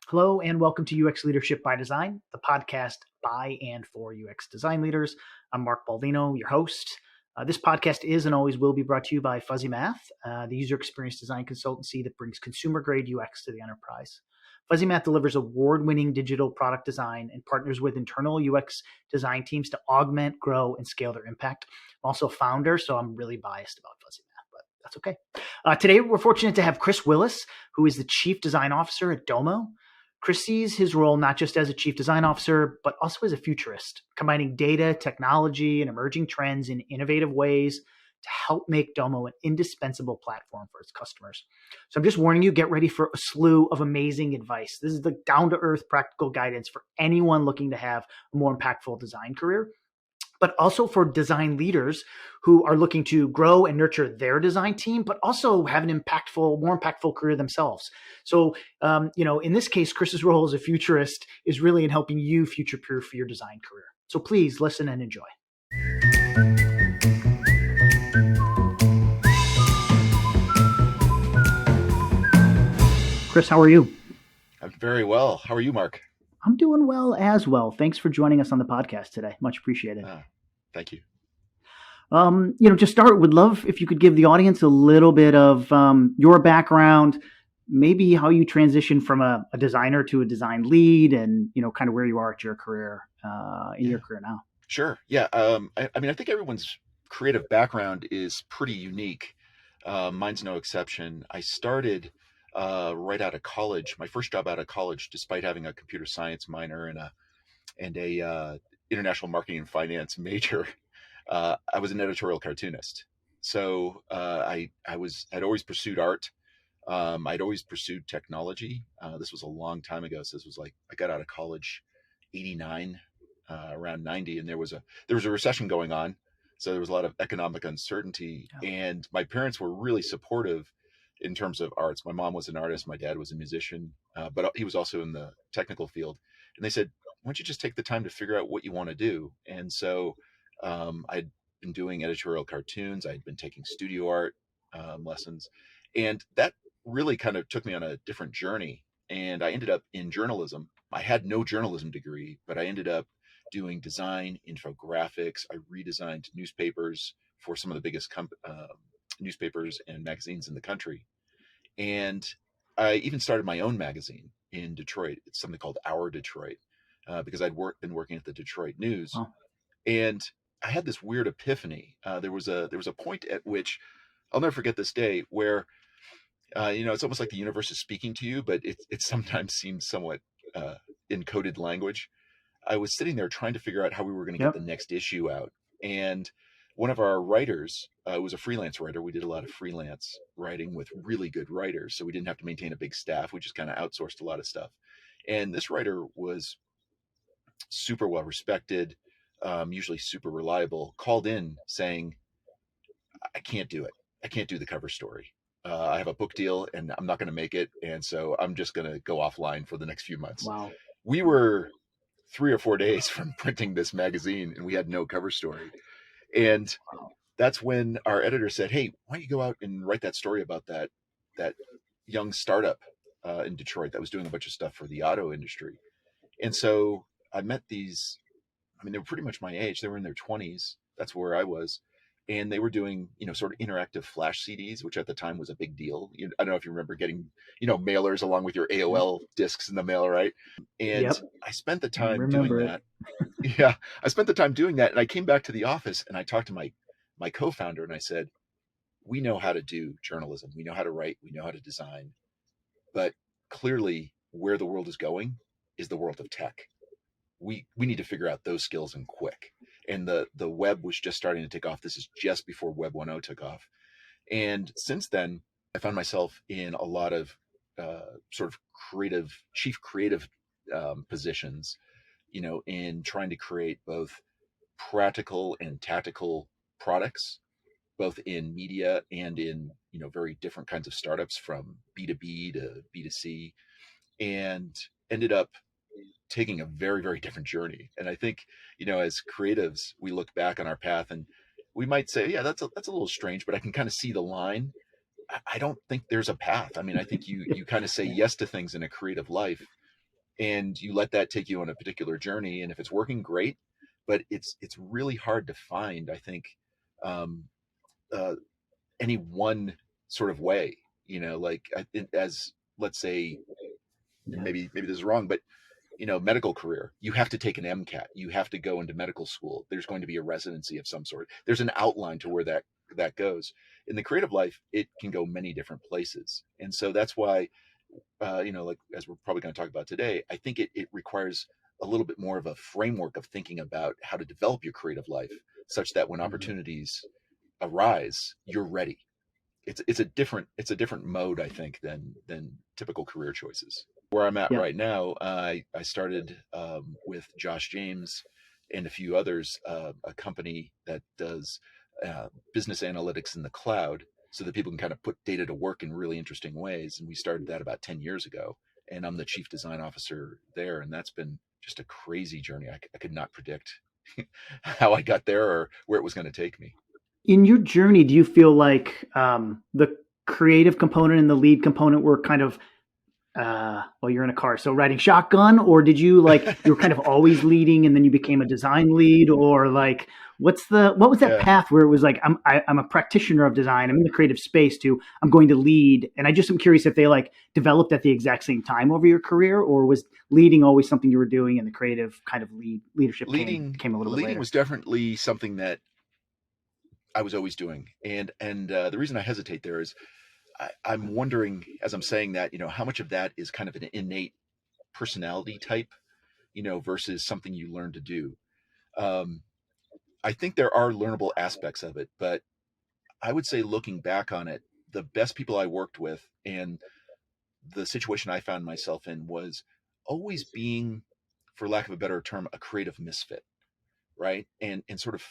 Hello and welcome to UX Leadership by Design, the podcast by and for UX design leaders. I'm Mark Baldino, your host. This podcast is and always will be brought to you by Fuzzy Math, the user experience design consultancy that brings consumer-grade UX to the enterprise. Fuzzy Math delivers award-winning digital product design and partners with internal UX design teams to augment, grow, and scale their impact. I'm also a founder, so I'm really biased about Fuzzy Math, but that's okay. Today, we're fortunate to have Chris Willis, who is the Chief Design Officer at Domo. Chris sees his role not just as a chief design officer, but also as a futurist, combining data, technology, and emerging trends in innovative ways to help make Domo an indispensable platform for its customers. So I'm just warning you, get ready for a slew of amazing advice. This is the down-to-earth practical guidance for anyone looking to have a more impactful design career, but also for design leaders who are looking to grow and nurture their design team, but also have an more impactful career themselves. So, in this case, Chris's role as a futurist is really in helping you future-proof your design career. So please listen and enjoy. Chris, how are you? I'm very well. How are you, Mark? I'm doing well as well. Thanks for joining us on the podcast today. Much appreciated. Thank you. To start, would love if you could give the audience a little bit of your background, maybe how you transitioned from a designer to a design lead, and kind of where you are at your career your career now. Sure. Yeah. I think everyone's creative background is pretty unique. Mine's no exception. I started right out of college. My first job out of college, despite having a computer science minor and a international marketing and finance major, I was an editorial cartoonist. So I'd always pursued art. I'd always pursued technology. This was a long time ago. So this was like, I got out of college, 89, around 90. And there was a recession going on. So there was a lot of economic uncertainty, and my parents were really supportive in terms of arts. My mom was an artist. My dad was a musician, but he was also in the technical field. And they said, why don't you just take the time to figure out what you want to do? And so I'd been doing editorial cartoons. I'd been taking studio art lessons. And that really kind of took me on a different journey. And I ended up in journalism. I had no journalism degree, but I ended up doing design, infographics. I redesigned newspapers for some of the biggest newspapers and magazines in the country. And I even started my own magazine in Detroit. It's something called Our Detroit, because I'd been working at the Detroit News. Wow. And I had this weird epiphany. There was a point at which I'll never forget this day where, it's almost like the universe is speaking to you, but it sometimes seems somewhat encoded language. I was sitting there trying to figure out how we were going to get the next issue out. And one of our writers was a freelance writer. We did a lot of freelance writing with really good writers. So we didn't have to maintain a big staff. We just kind of outsourced a lot of stuff. And this writer was super well respected, usually super reliable, called in saying, I can't do it. I can't do the cover story. I have a book deal and I'm not going to make it. And so I'm just going to go offline for the next few months. Wow. We were 3 or 4 days from printing this magazine and we had no cover story. And that's when our editor said, hey, why don't you go out and write that story about that young startup in Detroit that was doing a bunch of stuff for the auto industry. And so I met these, they were pretty much my age. They were in their 20s. That's where I was. And they were doing, sort of interactive flash CDs, which at the time was a big deal. I don't know if you remember getting, mailers along with your AOL discs in the mail, right? And I spent the time doing that. Yeah, I spent the time doing that. And I came back to the office and I talked to my co-founder and I said, we know how to do journalism. We know how to write. We know how to design. But clearly where the world is going is the world of tech. We need to figure out those skills and quick. And the web was just starting to take off. This is just before Web 1.0 took off. And since then, I found myself in a lot of sort of chief creative positions, in trying to create both practical and tactical products, both in media and in, very different kinds of startups from B2B to B2C, and ended up taking a very, very different journey. And I think, as creatives, we look back on our path and we might say, yeah, that's a little strange, but I can kind of see the line. I don't think there's a path. I think you kind of say yes to things in a creative life and you let that take you on a particular journey. And if it's working, great. But it's really hard to find, I think, um, uh, any one sort of way. Like as let's say, and maybe this is wrong, but medical career, you have to take an MCAT, you have to go into medical school. There's going to be a residency of some sort. There's an outline to where that goes. In the creative life, it can go many different places, and so that's why, like as we're probably going to talk about today, I think it requires a little bit more of a framework of thinking about how to develop your creative life, such that when opportunities arise, you're ready. It's a different mode, I think, than typical career choices. Where I'm at Yeah. right now, I started with Josh James and a few others, a company that does business analytics in the cloud, so that people can kind of put data to work in really interesting ways. And we started that about 10 years ago, and I'm the chief design officer there, and that's been just a crazy journey. I could not predict how I got there or where it was going to take me. In your journey, do you feel like the creative component and the lead component were kind of well, you're in a car, so riding shotgun, or did you you were kind of always leading and then you became a design lead, or like what was that path where it was like I'm a practitioner of design, I'm in the creative space too, I'm going to lead, and I just am curious if they developed at the exact same time over your career, or was leading always something you were doing and the creative kind of leadership came a little bit later? Leading was definitely something that I was always doing, and the reason I hesitate there is I'm wondering, as I'm saying that, how much of that is kind of an innate personality type, versus something you learn to do. I think there are learnable aspects of it, but I would say, looking back on it, the best people I worked with and the situation I found myself in was always being, for lack of a better term, a creative misfit, right? And sort of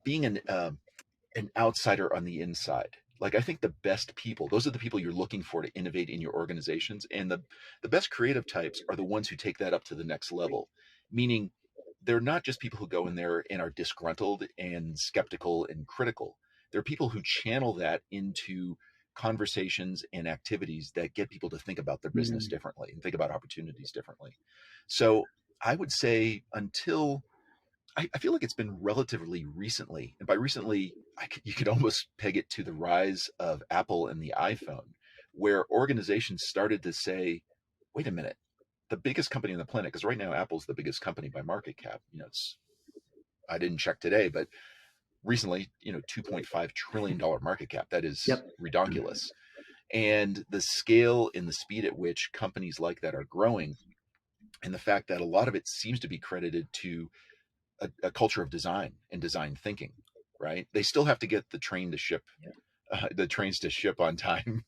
being an outsider on the inside. Like, I think the best people, those are the people you're looking for to innovate in your organizations. And the best creative types are the ones who take that up to the next level, meaning they're not just people who go in there and are disgruntled and skeptical and critical. They're people who channel that into conversations and activities that get people to think about their business differently and think about opportunities differently. So I would say, until I feel like it's been relatively recently, and by recently, you could almost peg it to the rise of Apple and the iPhone, where organizations started to say, wait a minute, the biggest company on the planet, because right now Apple's the biggest company by market cap. I didn't check today, but recently, $2.5 trillion market cap. That is redonkulous. And the scale and the speed at which companies like that are growing, and the fact that a lot of it seems to be credited to a culture of design and design thinking, right? They still have to get the trains to ship on time.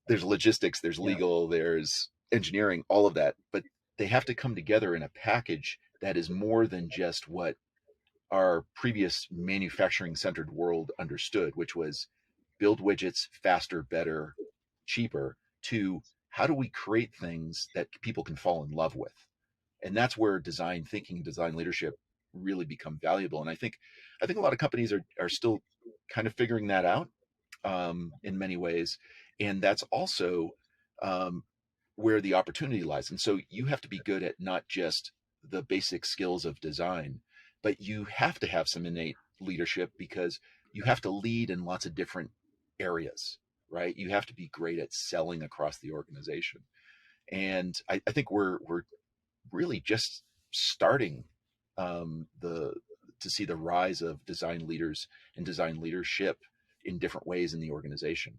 There's logistics, there's legal, there's engineering, all of that, but they have to come together in a package that is more than just what our previous manufacturing centered world understood, which was build widgets faster, better, cheaper, to how do we create things that people can fall in love with. And that's where design thinking, design leadership really become valuable. And I think a lot of companies are still kind of figuring that out, in many ways. And that's also where the opportunity lies. And so you have to be good at not just the basic skills of design, but you have to have some innate leadership, because you have to lead in lots of different areas, right? You have to be great at selling across the organization. And I think we're really just starting to see the rise of design leaders and design leadership in different ways in the organization.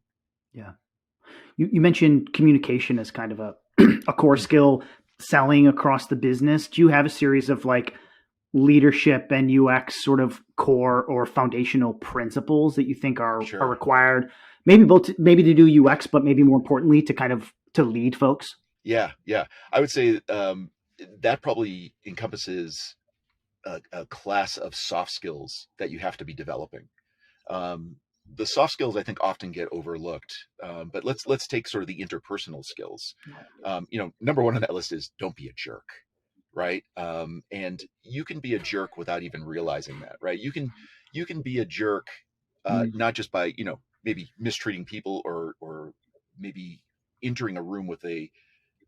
Yeah. You mentioned communication as kind of a core skill, selling across the business. Do you have a series of leadership and UX sort of core or foundational principles that you think are required? Maybe maybe to do UX, but maybe more importantly to lead folks. Yeah. I would say that probably encompasses a class of soft skills that you have to be developing. The soft skills, I think, often get overlooked, but let's take sort of the interpersonal skills. Number one on that list is don't be a jerk, right? And you can be a jerk without even realizing that, right? You can be a jerk, not just by maybe mistreating people or maybe entering a room with a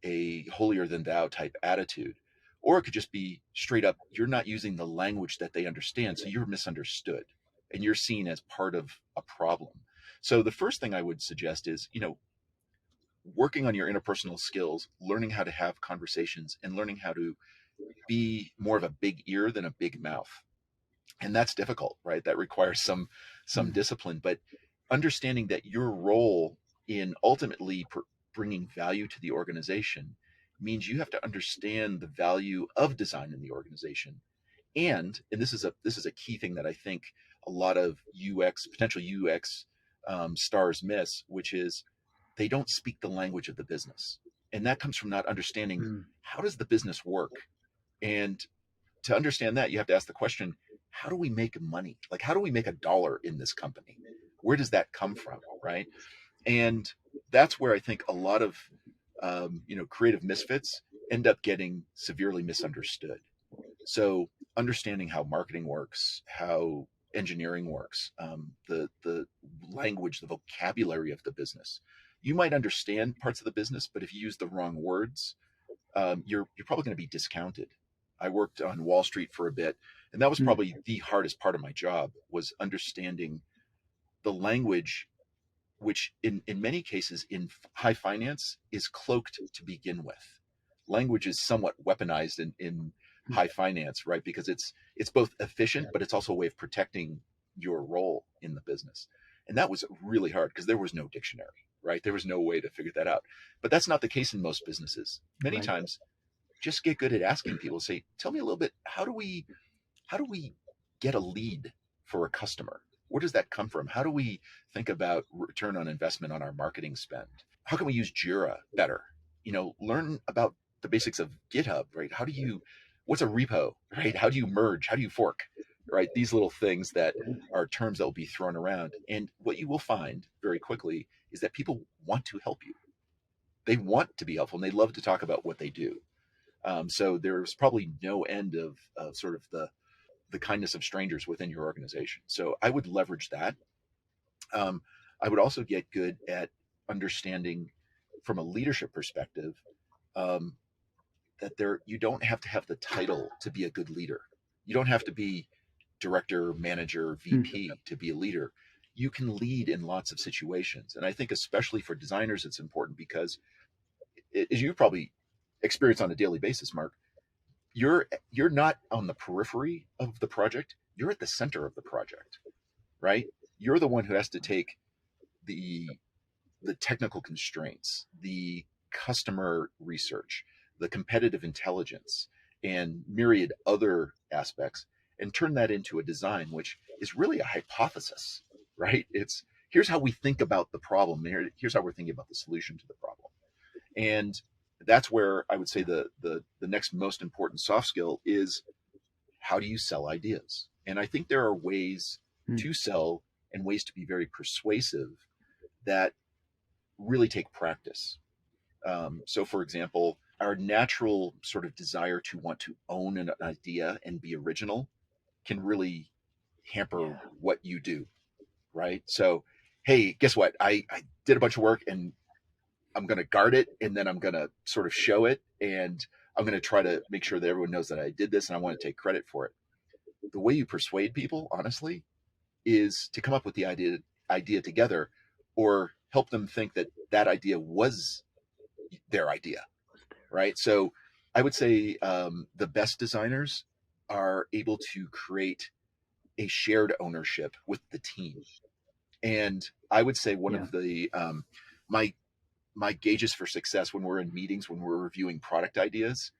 a holier than thou type attitude, or it could just be straight up, you're not using the language that they understand, so you're misunderstood and you're seen as part of a problem. So the first thing I would suggest is, working on your interpersonal skills, learning how to have conversations, and learning how to be more of a big ear than a big mouth. And that's difficult, right? That requires some discipline, but understanding that your role in ultimately bringing value to the organization means you have to understand the value of design in the organization. And this is a key thing that I think a lot of potential UX stars miss, which is they don't speak the language of the business. And that comes from not understanding how does the business work. And to understand that, you have to ask the question, how do we make money? Like, how do we make $1 in this company? Where does that come from, right? And that's where I think a lot of creative misfits end up getting severely misunderstood. So understanding how marketing works, how engineering works, the language, the vocabulary of the business. You might understand parts of the business, but if you use the wrong words, you're probably going to be discounted. I worked on Wall Street for a bit, and that was probably the hardest part of my job, was understanding the language, which in many cases in high finance is cloaked to begin with. Language is somewhat weaponized in high finance, right? Because it's both efficient, but it's also a way of protecting your role in the business. And that was really hard because there was no dictionary, right? There was no way to figure that out. But that's not the case in most businesses. Many times, just get good at asking people, say, tell me a little bit, how do we get a lead for a customer? Where does that come from? How do we think about return on investment on our marketing spend? How can we use Jira better? Learn about the basics of GitHub, right? What's a repo, right? How do you merge? How do you fork, right? These little things that are terms that will be thrown around. And what you will find very quickly is that people want to help you. They want to be helpful, and they love to talk about what they do. So there's probably no end of sort of the kindness of strangers within your organization. So I would leverage that. I would also get good at understanding from a leadership perspective that you don't have to have the title to be a good leader. You don't have to be director, manager, VP to be a leader. You can lead in lots of situations. And I think especially for designers, it's important because, as you probably experience on a daily basis, Mark, you're not on the periphery of the project. You're at the center of the project, right? You're the one who has to take the technical constraints, the customer research, the competitive intelligence, and myriad other aspects, and turn that into a design, which is really a hypothesis, right? Here's how we think about the problem. Here's how we're thinking about the solution to the problem. And that's where I would say the next most important soft skill is, how do you sell ideas? And I think there are ways to sell and ways to be very persuasive that really take practice. So for example, our natural sort of desire to want to own an idea and be original can really hamper what you do, right? So, hey, guess what? I did a bunch of work and I'm going to guard it, and then I'm going to sort of show it, and I'm going to try to make sure that everyone knows that I did this and I want to take credit for it. The way you persuade people, honestly, is to come up with the idea together, or help them think that idea was their idea, right? So I would say the best designers are able to create a shared ownership with the team. And I would say one of the my gauges for success when we're in meetings, when we're reviewing product ideas,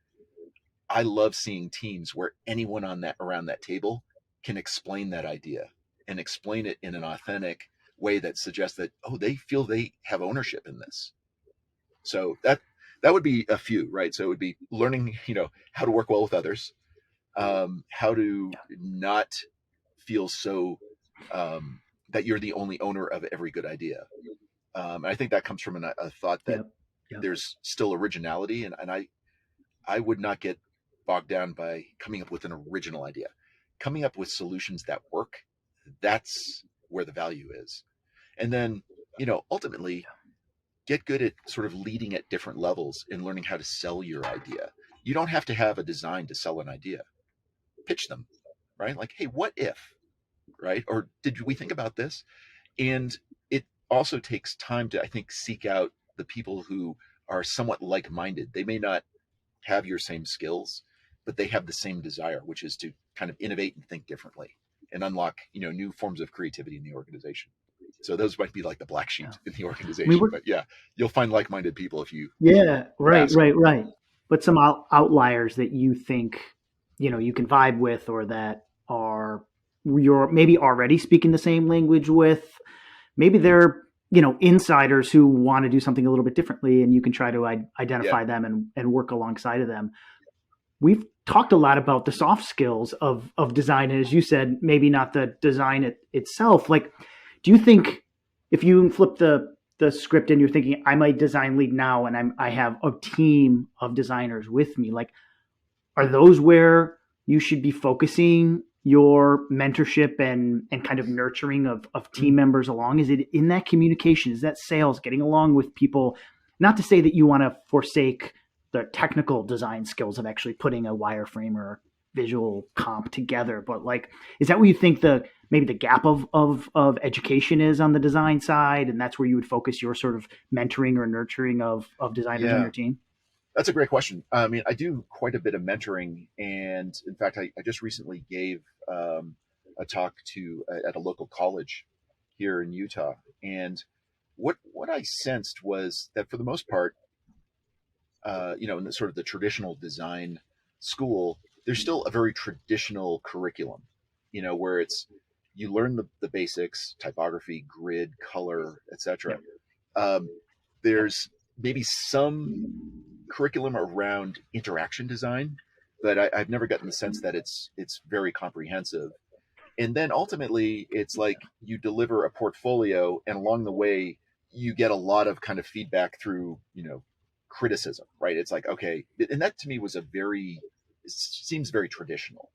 I love seeing teams where anyone around that table can explain that idea and explain it in an authentic way that suggests that, they feel they have ownership in this. So that would be a few, right? So it would be learning, how to work well with others, how to not feel so that you're the only owner of every good idea. I think that comes from a thought that there's still originality, and I would not get bogged down by coming up with an original idea. Coming up with solutions that work, that's where the value is. And then, ultimately, get good at sort of leading at different levels and learning how to sell your idea. You don't have to have a design to sell an idea. Pitch them, right? Like, hey, what if, right? Or did we think about this? And it also takes time to, I think, seek out the people who are somewhat like-minded. They may not have your same skills, but they have the same desire, which is to kind of innovate and think differently and unlock, new forms of creativity in the organization. So those might be like the black sheep in the organization, but yeah, you'll find like-minded people if you right. ask. But some outliers that you think you can vibe with, or that are you're maybe already speaking the same language with. Maybe they're insiders who want to do something a little bit differently, and you can try to identify them and work alongside of them. We've talked a lot about the soft skills of design, and as you said, maybe not the design itself. Like, do you think if you flip the script and you're thinking, I'm a design lead now, and I have a team of designers with me, like, are those where you should be focusing your mentorship and kind of nurturing of team members along? Is it in that communication? Is that sales, getting along with people? Not to say that you want to forsake the technical design skills of actually putting a wireframe or visual comp together, but like, is that where you think maybe the gap of education is on the design side, and that's where you would focus your sort of mentoring or nurturing of designers on your team? That's a great question. I mean, I do quite a bit of mentoring, and in fact, I just recently gave a talk at a local college here in Utah, and what I sensed was that for the most part, in the sort of the traditional design school, there's still a very traditional curriculum, where it's you learn the basics, typography, grid, color, etc. There's maybe some curriculum around interaction design, but I've never gotten the sense that it's very comprehensive. And then ultimately, it's like you deliver a portfolio, and along the way, you get a lot of kind of feedback through, criticism, right? It's like, okay, and that to me was it seems very traditional,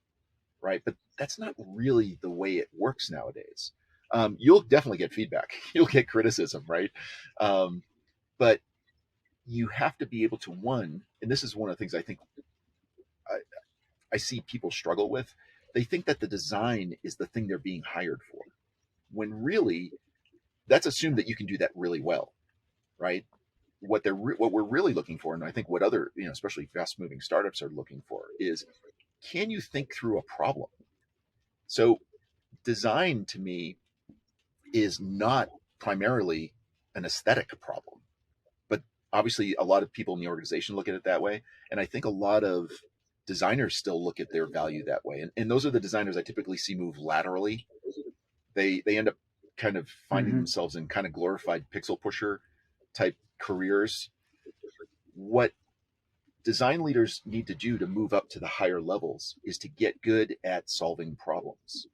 right? But that's not really the way it works nowadays. You'll definitely get feedback, you'll get criticism, right? But you have to be able to, and this is one of the things I think I see people struggle with. They think that the design is the thing they're being hired for, when really that's assumed that you can do that really well, right? What we're really looking for, and I think what other, especially fast moving startups are looking for, is, can you think through a problem? So design to me is not primarily an aesthetic problem, but obviously a lot of people in the organization look at it that way. And I think a lot of designers still look at their value that way. And those are the designers I typically see move laterally. They end up kind of finding themselves in kind of glorified pixel pusher type careers. What design leaders need to do to move up to the higher levels is to get good at solving problems.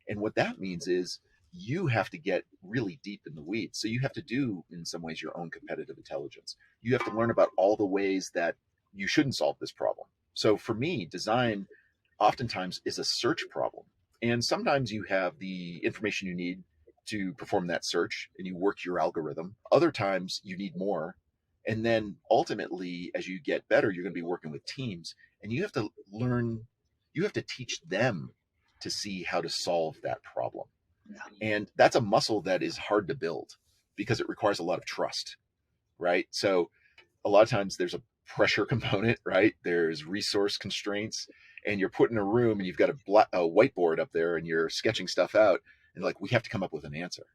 And what that means is you have to get really deep in the weeds. So you have to do, in some ways, your own competitive intelligence. You have to learn about all the ways that you shouldn't solve this problem. So for me, design oftentimes is a search problem. And sometimes you have the information you need to perform that search and you work your algorithm. Other times you need more. And then ultimately, as you get better, you're going to be working with teams, and you have to teach them to see how to solve that problem. And that's a muscle that is hard to build because it requires a lot of trust, right? So a lot of times there's a pressure component, right? There's resource constraints, and you're put in a room and you've got a whiteboard up there and you're sketching stuff out, and like, we have to come up with an answer.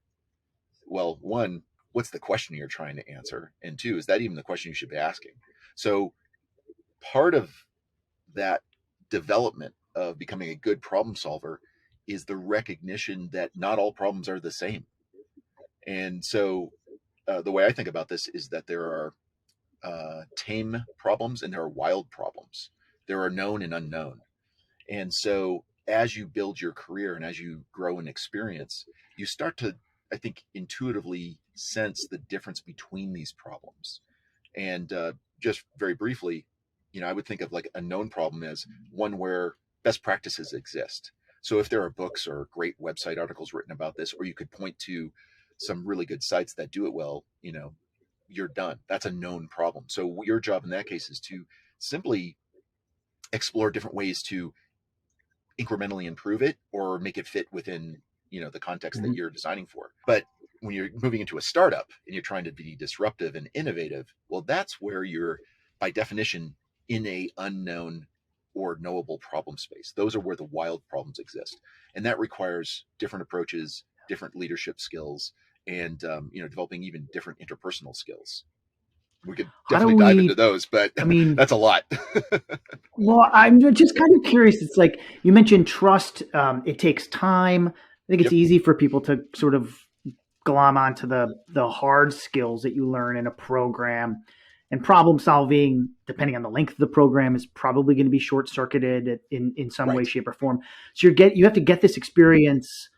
Well, one, what's the question you're trying to answer? And two, is that even the question you should be asking? So part of that development of becoming a good problem solver is the recognition that not all problems are the same. And so the way I think about this is that there are tame problems and there are wild problems. There are known and unknown. And so as you build your career and as you grow in experience, you start to, I think, intuitively sense the difference between these problems. And just very briefly, I would think of like a known problem as one where best practices exist. So if there are books or great website articles written about this, or you could point to some really good sites that do it well, you're done. That's a known problem. So your job in that case is to simply explore different ways to incrementally improve it or make it fit within, the context that you're designing for. But when you're moving into a startup and you're trying to be disruptive and innovative, well, that's where you're, by definition, in a unknown or knowable problem space. Those are where the wild problems exist. And that requires different approaches, different leadership skills, and developing even different interpersonal skills. We could definitely dive into those, but I mean, that's a lot. Well, I'm just kind of curious. It's like you mentioned trust. It takes time. I think it's easy for people to sort of glom onto the hard skills that you learn in a program, and problem solving, depending on the length of the program, is probably going to be short circuited in some way, shape, or form. So you have to get this experience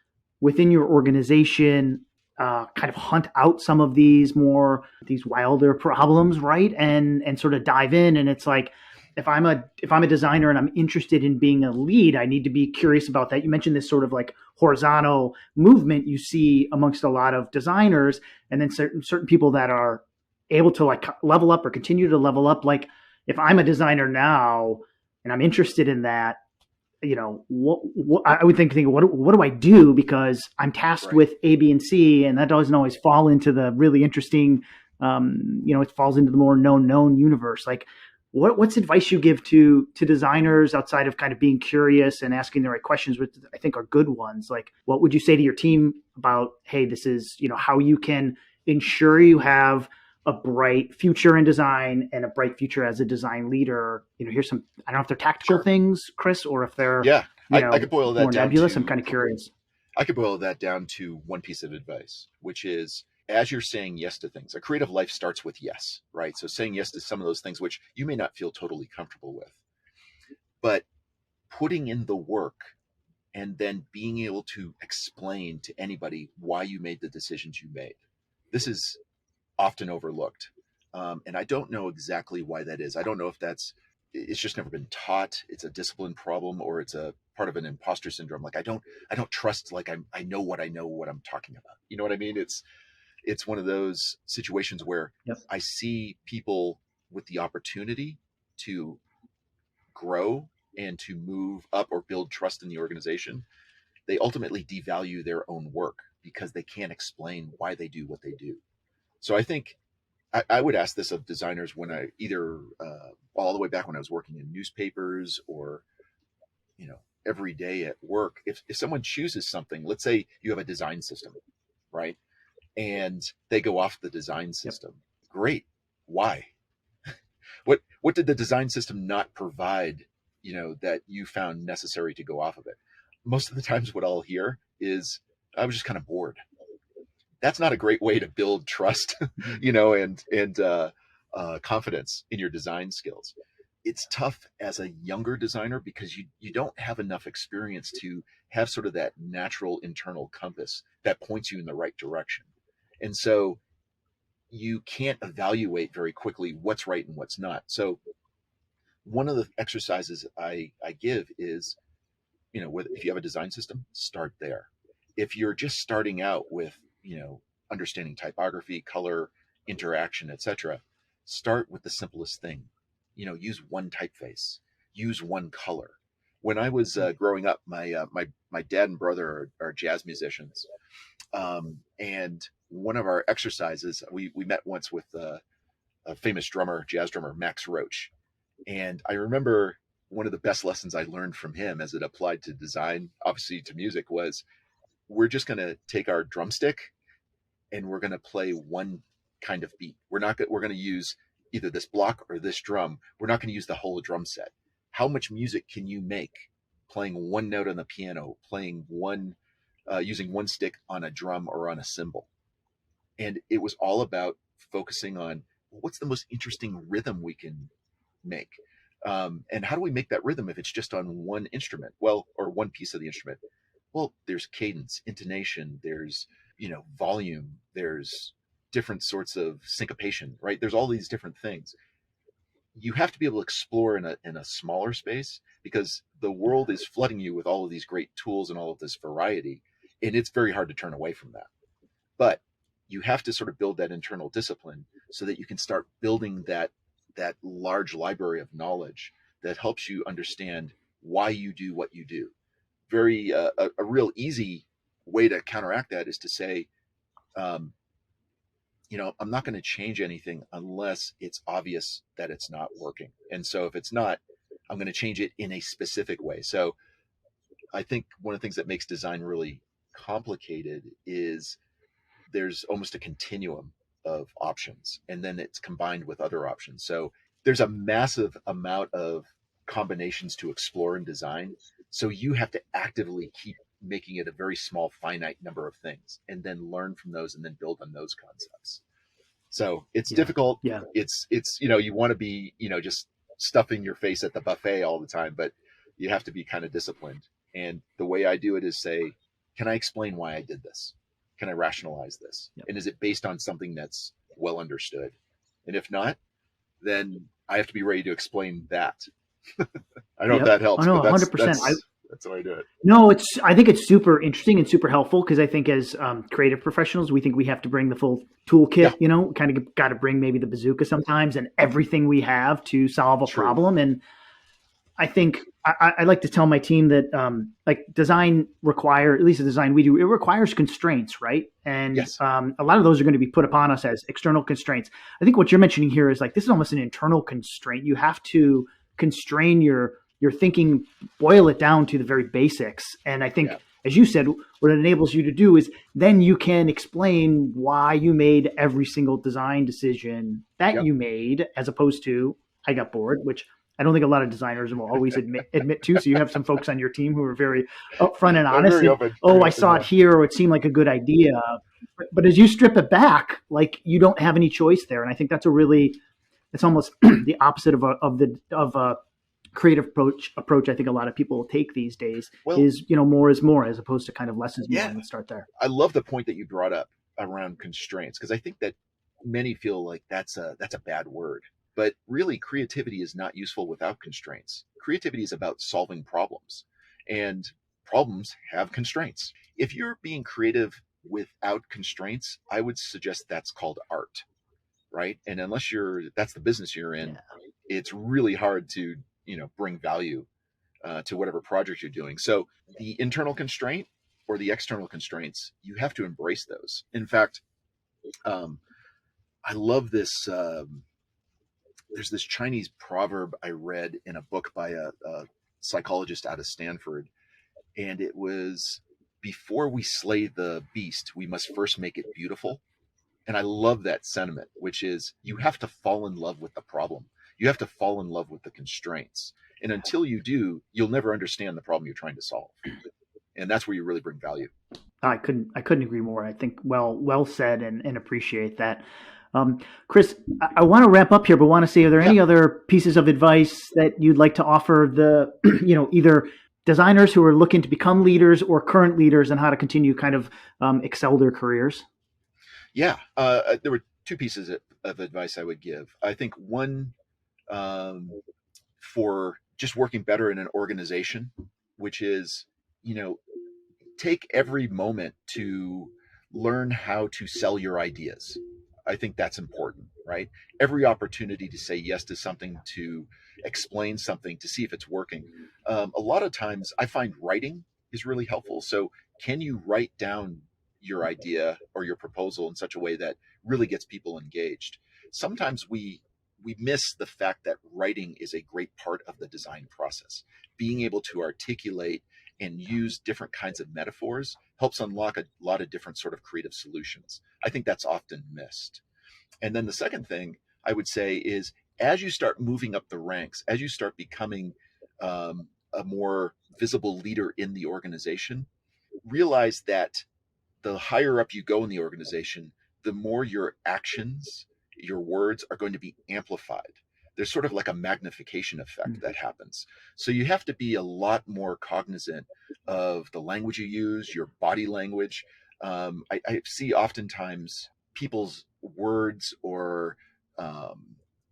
within your organization, kind of hunt out some of these wilder problems, right? And sort of dive in. And it's like, if I'm a designer and I'm interested in being a lead, I need to be curious about that. You mentioned this sort of like horizontal movement you see amongst a lot of designers, and then certain people that are able to like level up or continue to level up. Like if I'm a designer now and I'm interested in that, what I would think, what do I do? Because I'm tasked with A, B, and C, and that doesn't always fall into the really interesting, it falls into the more known universe. Like what's advice you give to designers outside of kind of being curious and asking the right questions, which I think are good ones? Like what would you say to your team about, hey, this is, how you can ensure you have a bright future in design and a bright future as a design leader? Here's some, I don't know if they're tactical things, Chris, or if they're, I could boil that more down nebulous. I'm kind of curious. I could boil that down to one piece of advice, which is, as you're saying yes to things, a creative life starts with yes, right? So saying yes to some of those things, which you may not feel totally comfortable with, but putting in the work and then being able to explain to anybody why you made the decisions you made. This is often overlooked. And I don't know exactly why that is. I don't know if it's just never been taught. It's a discipline problem, or it's a part of an imposter syndrome. Like I don't trust, like I know what I'm talking about. You know what I mean? It's one of those situations where I see people with the opportunity to grow and to move up or build trust in the organization. They ultimately devalue their own work because they can't explain why they do what they do. So I think I would ask this of designers when I either all the way back when I was working in newspapers or, every day at work, if someone chooses something, let's say you have a design system, right? And they go off the design system. Great. Why? What did the design system not provide, that you found necessary to go off of it? Most of the times what I'll hear is, I was just kind of bored. That's not a great way to build trust, and confidence in your design skills. It's tough as a younger designer because you don't have enough experience to have sort of that natural internal compass that points you in the right direction. And so you can't evaluate very quickly what's right and what's not. So one of the exercises I give is, if you have a design system, start there. If you're just starting out with, understanding typography, color, interaction, etc., start with the simplest thing. Use one typeface, use one color. When I was growing up, my dad and brother are jazz musicians. And one of our exercises, we met once with a famous jazz drummer, Max Roach. And I remember one of the best lessons I learned from him as it applied to design, obviously to music, was we're just going to take our drumstick and we're going to play one kind of beat. We're going to use either this block or this drum. We're not going to use the whole drum set. How much music can you make playing one note on the piano, playing using one stick on a drum or on a cymbal? And it was all about focusing on what's the most interesting rhythm we can make. And how do we make that rhythm if it's just on one instrument? Well, or one piece of the instrument. Well, there's cadence, intonation, there's, volume, there's different sorts of syncopation, right? There's all these different things. You have to be able to explore in a smaller space because the world is flooding you with all of these great tools and all of this variety. And it's very hard to turn away from that. But you have to sort of build that internal discipline so that you can start building that large library of knowledge that helps you understand why you do what you do. Very a real easy way to counteract that is to say, um, I'm not going to change anything unless it's obvious that it's not working. And so if it's not, I'm going to change it in a specific way. So I think one of the things that makes design really complicated is there's almost a continuum of options, and then it's combined with other options. So there's a massive amount of combinations to explore in design. So you have to actively keep making it a very small, finite number of things, and then learn from those and then build on those concepts. So it's difficult. Yeah. It's, you want to be, just stuffing your face at the buffet all the time, but you have to be kind of disciplined. And the way I do it is say, can I explain why I did this? Can I rationalize this? Yep. And is it based on something that's well understood? And if not, then I have to be ready to explain that. I don't know if that helps. Oh, no, but 100%. That's how I do it. No, I think it's super interesting and super helpful, because I think as creative professionals, we think we have to bring the full toolkit, kind of got to bring maybe the bazooka sometimes and everything we have to solve a problem. And I think I like to tell my team that like design at least the design we do, it requires constraints, right? And a lot of those are going to be put upon us as external constraints. I think what you're mentioning here is like, this is almost an internal constraint. You have to constrain your thinking, boil it down to the very basics. And I think, as you said, what it enables you to do is then you can explain why you made every single design decision that you made, as opposed to, I got bored, which I don't think a lot of designers will always admit to. So you have some folks on your team who are very upfront and honest. I saw it here, or it seemed like a good idea. But as you strip it back, like, you don't have any choice there. And I think that's it's almost the opposite of a creative approach I think a lot of people take these days, is, more is more, as opposed to kind of less is more. And let's start there. I love the point that you brought up around constraints, because I think that many feel like that's a bad word. But really, creativity is not useful without constraints. Creativity is about solving problems, and problems have constraints. If you're being creative without constraints, I would suggest that's called art, right? And unless that's the business you're in, it's really hard to, bring value to whatever project you're doing. So the internal constraint or the external constraints, you have to embrace those. In fact, I love this. There's this Chinese proverb I read in a book by a psychologist out of Stanford. And it was, before we slay the beast, we must first make it beautiful. And I love that sentiment, which is, you have to fall in love with the problem. You have to fall in love with the constraints. And until you do, you'll never understand the problem you're trying to solve. And that's where you really bring value. I couldn't agree more. I think well said, and appreciate that. Chris, I want to wrap up here, but want to see, are there any other pieces of advice that you'd like to offer the, either designers who are looking to become leaders or current leaders, and how to continue kind of excel their careers? Yeah, there were two pieces of advice I would give. I think one, for just working better in an organization, which is, take every moment to learn how to sell your ideas. I think that's important, right? Every opportunity to say yes to something, to explain something, to see if it's working. A lot of times I find writing is really helpful. So can you write down your idea or your proposal in such a way that really gets people engaged? Sometimes we miss the fact that writing is a great part of the design process. Being able to articulate and use different kinds of metaphors helps unlock a lot of different sort of creative solutions. I think that's often missed. And then the second thing I would say is, as you start moving up the ranks, as you start becoming a more visible leader in the organization, realize that the higher up you go in the organization, the more your actions, your words are going to be amplified. There's sort of like a magnification effect that happens. So you have to be a lot more cognizant of the language you use, your body language. I see oftentimes people's words, or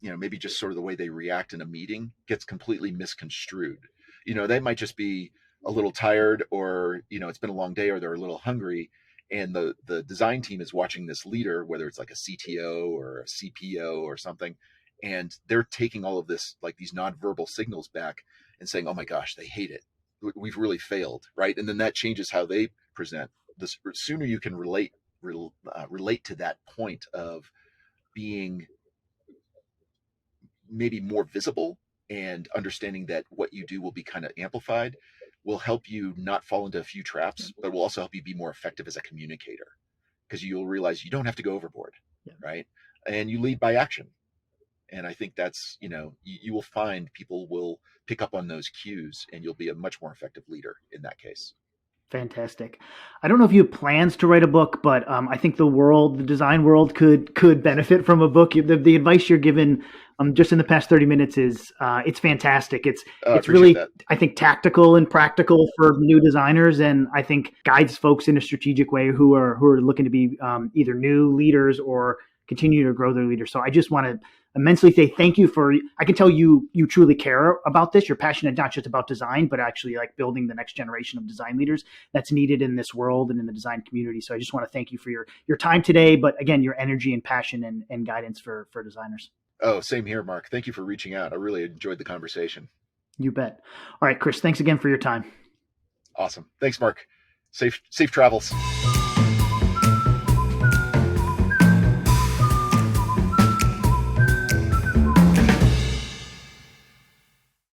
maybe just sort of the way they react in a meeting, gets completely misconstrued. They might just be a little tired, or it's been a long day, or they're a little hungry, and the design team is watching this leader, whether it's like a CTO or a CPO or something, and they're taking all of this, like these nonverbal signals back and saying, oh my gosh, they hate it. We've really failed, right? And then that changes how they present. The sooner you can relate to that point of being maybe more visible and understanding that what you do will be kind of amplified, will help you not fall into a few traps, but will also help you be more effective as a communicator, because you'll realize you don't have to go overboard, right? And you lead by action. And I think that's, you will find people will pick up on those cues, and you'll be a much more effective leader in that case. Fantastic. I don't know if you have plans to write a book, but I think the design world could benefit from a book. The advice you're given just in the past 30 minutes is it's fantastic. It's really, that. I think, tactical and practical for new designers, and I think guides folks in a strategic way who are looking to be either new leaders or continue to grow their leaders. So I just want to immensely say thank you I can tell you truly care about this. You're passionate not just about design, but actually like building the next generation of design leaders that's needed in this world and in the design community. So I just want to thank you for your time today, but again, your energy and passion and guidance for designers. Oh, same here, Mark. Thank you for reaching out. I really enjoyed the conversation. You bet. All right, Chris, thanks again for your time. Awesome. Thanks, Mark. Safe travels.